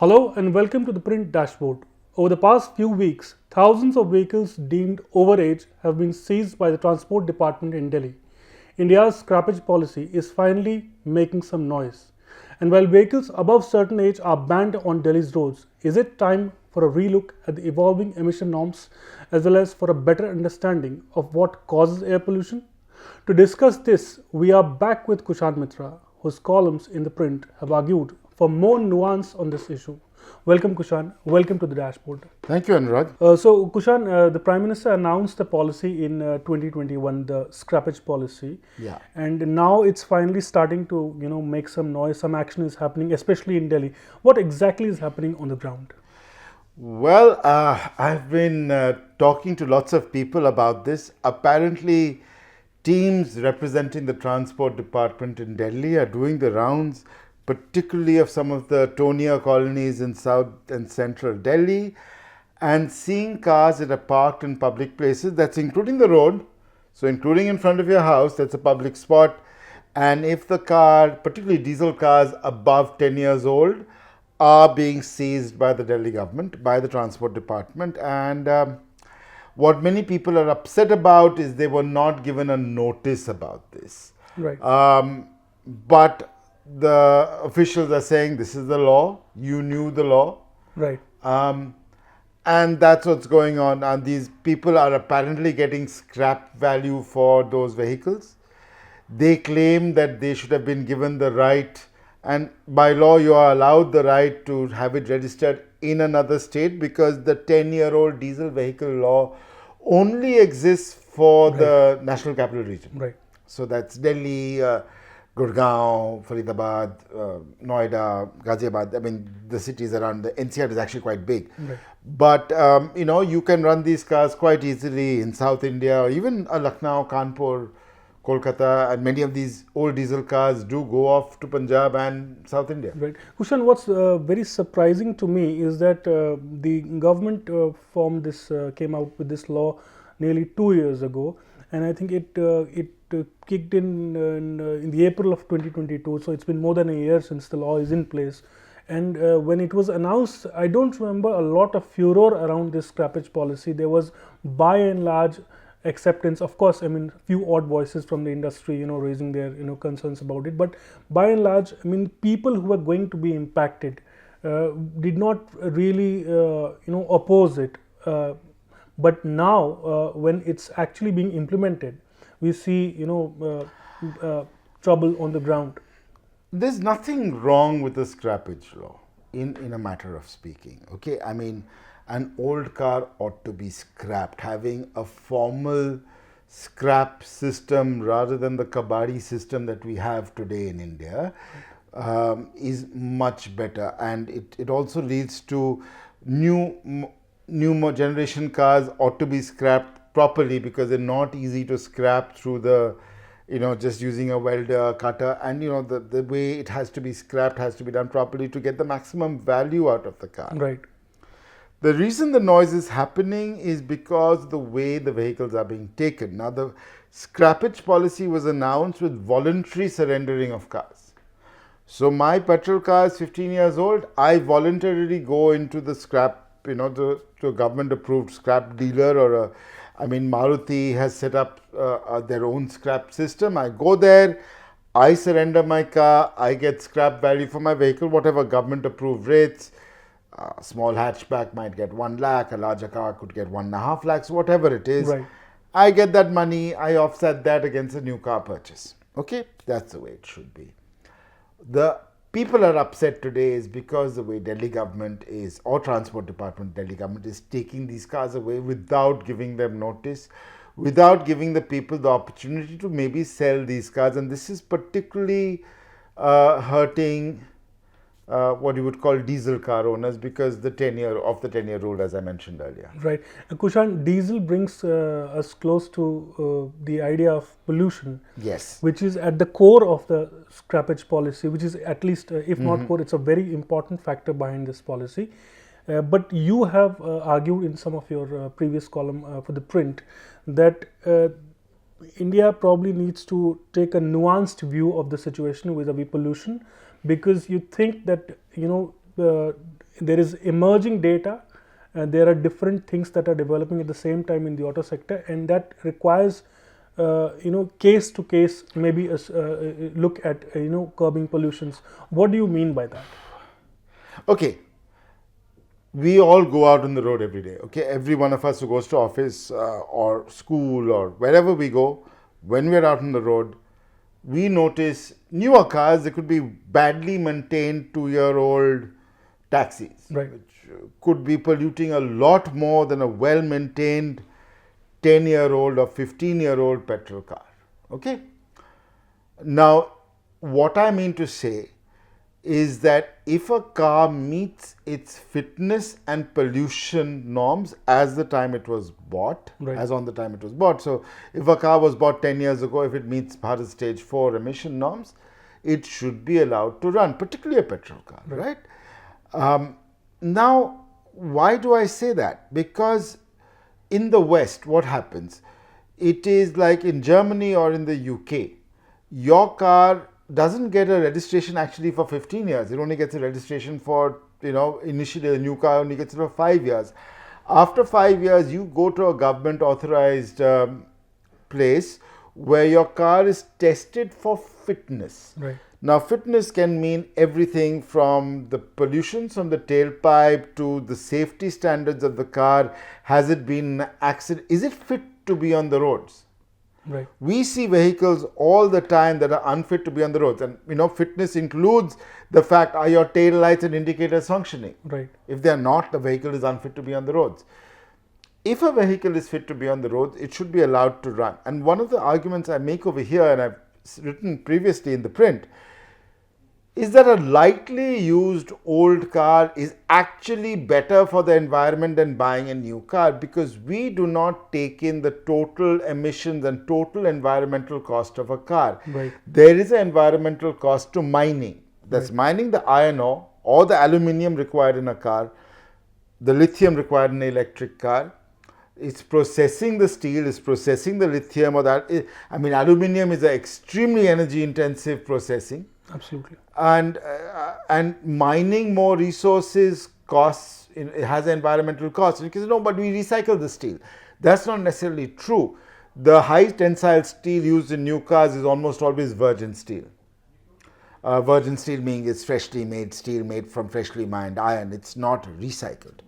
Hello and welcome to the Print Dashboard. Over the past few weeks, thousands of vehicles deemed overage have been seized by the Transport Department in Delhi. India's scrappage policy is finally making some noise. And while vehicles above certain age are banned on Delhi's roads, is it time for a relook at the evolving emission norms as well as for a better understanding of what causes air pollution? To discuss this, we are back with Kushan Mitra, whose columns in the print have argued for more nuance on this issue. Welcome, Kushan. Welcome to the dashboard. Thank you, Anurag. Kushan, the Prime Minister announced the policy in 2021, the scrappage policy. Yeah. And now it's finally starting to, make some noise. Some action is happening, especially in Delhi. What exactly is happening on the ground? Well, I've been talking to lots of people about this. Apparently, teams representing the Transport Department in Delhi are doing the rounds, particularly of some of the Tonia colonies in South and Central Delhi, and seeing cars that are parked in public places. That's including the road, so including in front of your house, that's a public spot. And if the car, particularly diesel cars above 10 years old, are being seized by the Delhi government, by the Transport Department. And what many people are upset about is they were not given a notice about this. Right. But the officials are saying this is the law, you knew the law. Right. And that's what's going on. And these people are apparently getting scrap value for those vehicles. They claim that they should have been given the right, and by law you are allowed the right to have it registered in another state, because the 10-year-old diesel vehicle law only exists for the National Capital Region. Right. So that's Delhi, Gurgaon, Faridabad, Noida, Ghaziabad. I mean, the cities around the NCR is actually quite big. Right. But, you can run these cars quite easily in South India, or even Lucknow, Kanpur, Kolkata, and many of these old diesel cars do go off to Punjab and South India. Right. Kushan, what's very surprising to me is that the government came out with this law nearly 2 years ago, and I think it kicked in the April of 2022. So it's been more than a year since the law is in place. And when it was announced, I don't remember a lot of furor around this scrappage policy. There was, by and large, acceptance. Of course, I mean, few odd voices from the industry, raising their, concerns about it. But by and large, I mean, people who are going to be impacted did not really, oppose it. But now, when it's actually being implemented, we see, trouble on the ground. There's nothing wrong with the scrappage law, in a matter of speaking. Okay, I mean, an old car ought to be scrapped. Having a formal scrap system rather than the kabadi system that we have today in India is much better, and it also leads to new generation cars ought to be scrapped properly, because they're not easy to scrap through the just using a welder, cutter, and the way it has to be scrapped has to be done properly to get the maximum value out of the car. Right. The reason the noise is happening is because the way the vehicles are being taken. Now, the scrappage policy was announced with voluntary surrendering of cars. So my petrol car is 15 years old. I voluntarily go into the scrap, to a government approved scrap dealer, or Maruti has set up their own scrap system. I go there, I surrender my car, I get scrap value for my vehicle, whatever government approved rates. A small hatchback might get 1 lakh, a larger car could get 1.5 lakhs, whatever it is. Right. I get that money, I offset that against a new car purchase. Okay, that's the way it should be. The people are upset today is because the way Delhi government is, or Transport Department, Delhi government is taking these cars away without giving them notice, without giving the people the opportunity to maybe sell these cars. And this is particularly hurting what you would call diesel car owners, because the 10-year rule, as I mentioned earlier. Right. Kushan, diesel brings us close to the idea of pollution. Yes. Which is at the core of the scrappage policy, which is at least, if not core, it's a very important factor behind this policy. But you have argued in some of your previous column for the print that India probably needs to take a nuanced view of the situation vis-a-vis pollution, because you think that there is emerging data. There are different things that are developing at the same time in the auto sector, and that requires case to case, maybe a look at curbing pollutions. What do you mean by that? Okay, we all go out on the road every day. Okay, every one of us who goes to office or school or wherever we go, when we're out on the road, we notice newer cars. They could be badly maintained 2-year-old taxis, Right. which could be polluting a lot more than a well-maintained 10-year-old or 15-year-old petrol car. Okay. Now, what I mean to say is that if a car meets its fitness and pollution norms as the time it was bought, Right. as on the time it was bought. So, if a car was bought 10 years ago, if it meets Bharat Stage 4 emission norms, it should be allowed to run, particularly a petrol car, right? Now, why do I say that? Because in the West, what happens? It is like in Germany or in the UK, your car doesn't get a registration actually for 15 years. It only gets a registration for, initially a new car only gets it for 5 years. After 5 years, you go to a government authorized place where your car is tested for fitness. Right. Now, fitness can mean everything from the pollutions from the tailpipe to the safety standards of the car. Has it been in an accident? Is it fit to be on the roads? Right. We see vehicles all the time that are unfit to be on the roads. And, fitness includes the fact, are your tail lights and indicators functioning? Right. If they are not, the vehicle is unfit to be on the roads. If a vehicle is fit to be on the roads, it should be allowed to run. And one of the arguments I make over here, and I've written previously in the print, is that a lightly used old car is actually better for the environment than buying a new car, because we do not take in the total emissions and total environmental cost of a car. Right. There is an environmental cost to mining. That's mining the iron ore or the aluminium required in a car, the lithium required in an electric car. It's processing the steel, it's processing the lithium or that. Aluminium is an extremely energy intensive processing. Absolutely. And mining more resources costs, it has environmental costs. Because no, but we recycle the steel. That's not necessarily true. The high tensile steel used in new cars is almost always virgin steel. Virgin steel meaning it's freshly made steel, made from freshly mined iron. It's not recycled.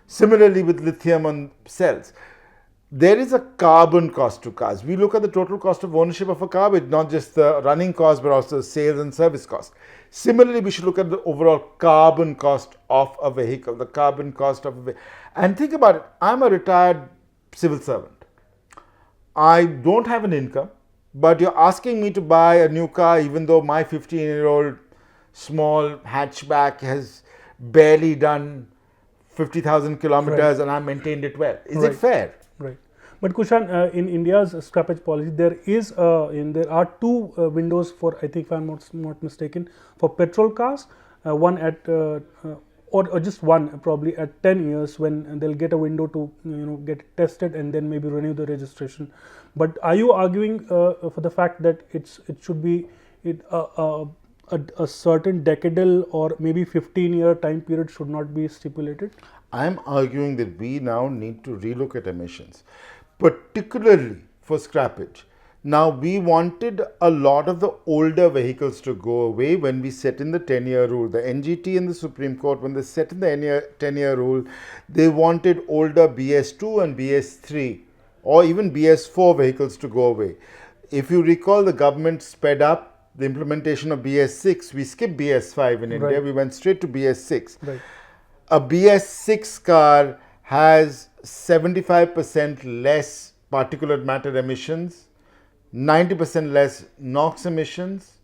Similarly with lithium on cells. There is a carbon cost to cars. We look at the total cost of ownership of a car, with not just the running cost, but also the sales and service cost. Similarly, we should look at the overall carbon cost of a vehicle, the carbon cost of a vehicle. And think about it. I'm a retired civil servant. I don't have an income, but you're asking me to buy a new car, even though my 15-year-old small hatchback has barely done 50,000 kilometers, Right. and I maintained it well. Is Right. it fair? Right. But Kushan, in India's scrappage policy, there are two windows for, I think if I'm not mistaken, for petrol cars. One at or just one probably at 10 years, when they'll get a window to get tested and then maybe renew the registration. But are you arguing for the fact that it should be a certain decadal or maybe 15-year time period should not be stipulated? I'm arguing that we now need to relook at emissions, particularly for scrappage. Now, we wanted a lot of the older vehicles to go away when we set in the 10-year rule. The NGT and the Supreme Court, when they set in the 10-year rule, they wanted older BS2 and BS3 or even BS4 vehicles to go away. If you recall, the government sped up the implementation of BS6. We skipped BS5 in India. Right. We went straight to BS6. Right. A BS6 car has 75% less particulate matter emissions, 90% less NOx emissions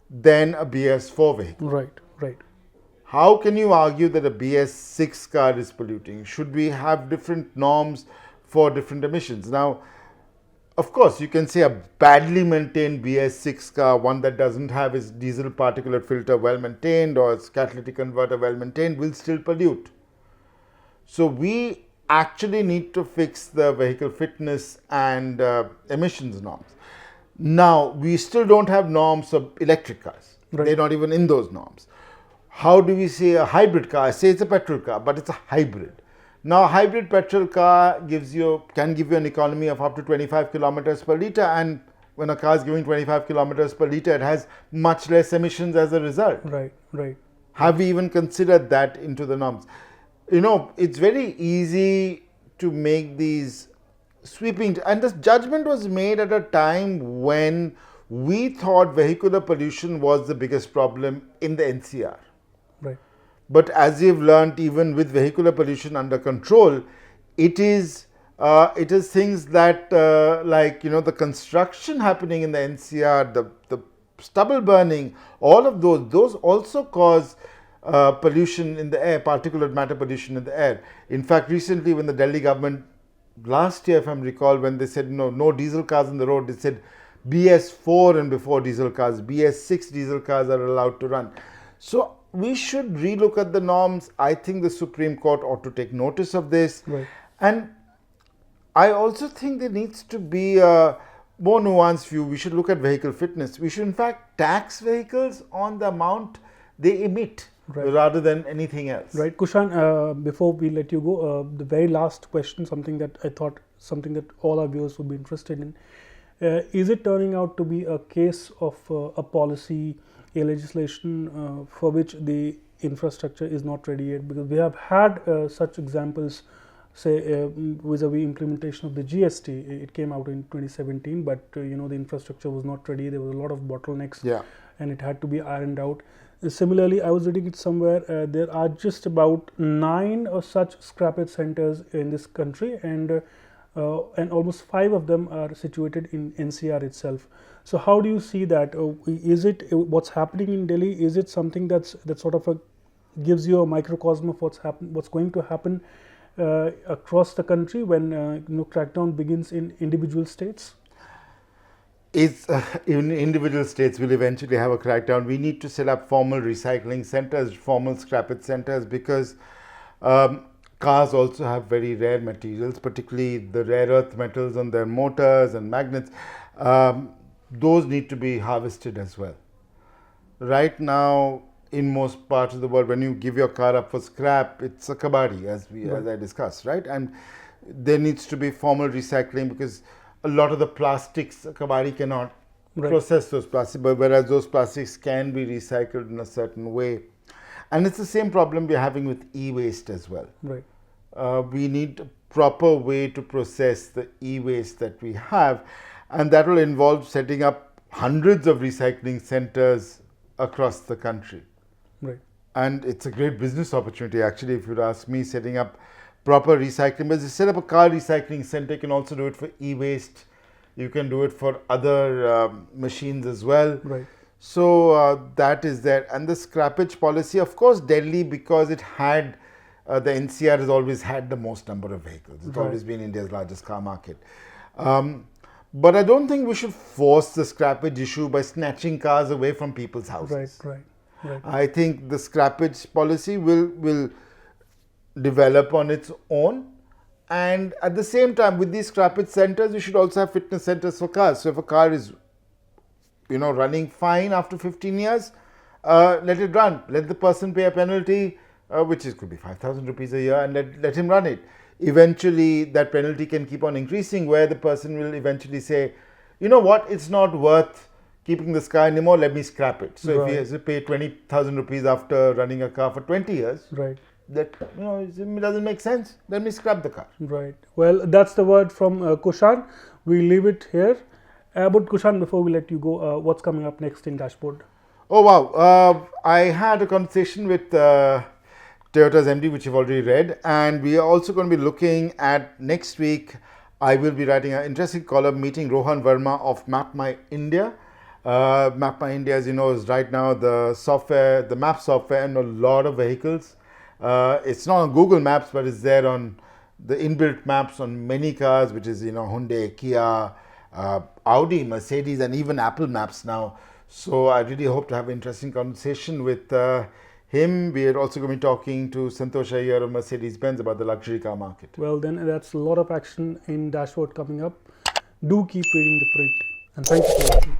than a BS4 vehicle. Right. Right. How can you argue that a BS6 car is polluting? Should we have different norms for different emissions? Now, of course, you can say a badly maintained BS6 car, one that doesn't have its diesel particulate filter well maintained or its catalytic converter well maintained, will still pollute. So we actually need to fix the vehicle fitness and emissions norms. Now, we still don't have norms of electric cars. Right. They're not even in those norms. how do we say a hybrid car? I say it's a petrol car, but it's a hybrid. Now, a hybrid petrol car can give you an economy of up to 25 kilometers per liter, and when a car is giving 25 kilometers per liter, it has much less emissions as a result. Right, right. Have we even considered that into the norms? You know, it's very easy to make these sweeping, and this judgment was made at a time when we thought vehicular pollution was the biggest problem in the NCR. Right. But as you've learnt, even with vehicular pollution under control, it is things that like, you know, the construction happening in the NCR, the stubble burning, all of those also cause pollution in the air, particulate matter pollution in the air. In fact, recently when the Delhi government, last year if I recall, when they said no diesel cars on the road, they said BS4 and before diesel cars, BS6 diesel cars are allowed to run. So we should relook at the norms. I think the Supreme Court ought to take notice of this. Right. And I also think there needs to be a more nuanced view. We should look at vehicle fitness. We should in fact tax vehicles on the amount they emit. Right. Rather than anything else. Right. Kushan, before we let you go, the very last question, something that all our viewers would be interested in. Is it turning out to be a case of a policy, a legislation for which the infrastructure is not ready yet? Because we have had such examples, say vis-a-vis implementation of the GST. It came out in 2017, but you know, the infrastructure was not ready. There was a lot of bottlenecks, and it had to be ironed out. Similarly, I was reading it somewhere, there are just about 9 such scrappage centers in this country, and almost 5 of them are situated in NCR itself. So how do you see that? Is it what's happening in Delhi? Is it something that sort of gives you a microcosm of what's going to happen across the country when you know, crackdown begins in individual states? Even individual states will eventually have a crackdown. We need to set up formal recycling centers, formal scrappage centers, because cars also have very rare materials, particularly the rare earth metals on their motors and magnets. Those need to be harvested as well. Right now, in most parts of the world, when you give your car up for scrap, it's a kabadi, as I discussed, right? And there needs to be formal recycling, because a lot of the plastics, kabadi cannot process those plastics, but whereas those plastics can be recycled in a certain way. And it's the same problem we're having with e-waste as well. Right. We need a proper way to process the e-waste that we have, and that will involve setting up hundreds of recycling centers across the country. Right. And it's a great business opportunity, actually, if you'd ask me, setting up proper recycling. But you set up a car recycling center, you can also do it for e-waste. You can do it for other machines as well. Right. So that is there. And the scrappage policy, of course, Delhi, because it had, the NCR has always had the most number of vehicles. It's always been India's largest car market. But I don't think we should force the scrappage issue by snatching cars away from people's houses. Right. I think the scrappage policy will develop on its own, and at the same time, with these scrappage centers, we should also have fitness centers for cars. So if a car is, you know, running fine after 15 years, let it run. Let the person pay a penalty, which could be 5,000 rupees a year, and let him run it. Eventually, that penalty can keep on increasing, where the person will eventually say, you know what, it's not worth keeping this car anymore, let me scrap it. So if he has to pay 20,000 rupees after running a car for 20 years, that, you know, it doesn't make sense, let me scrap the car. Right. Well, that's the word from Kushan. We leave it here. But Kushan, before we let you go, what's coming up next in Dashboard? Oh wow, I had a conversation with Toyota's MD, which you've already read, and we are also going to be looking at next week. I will be writing an interesting column meeting Rohan Verma of MapMyIndia. MapMyIndia, as you know, is right now the software, the map software, and a lot of vehicles. It's not on Google Maps, but it's there on the inbuilt maps on many cars, which is, you know, Hyundai, Kia, Audi, Mercedes, and even Apple Maps now. So I really hope to have an interesting conversation with him. We are also going to be talking to Santosh Iyer of Mercedes-Benz about the luxury car market. Well, then that's a lot of action in Dashboard coming up. Do keep reading the print, and thank you for watching.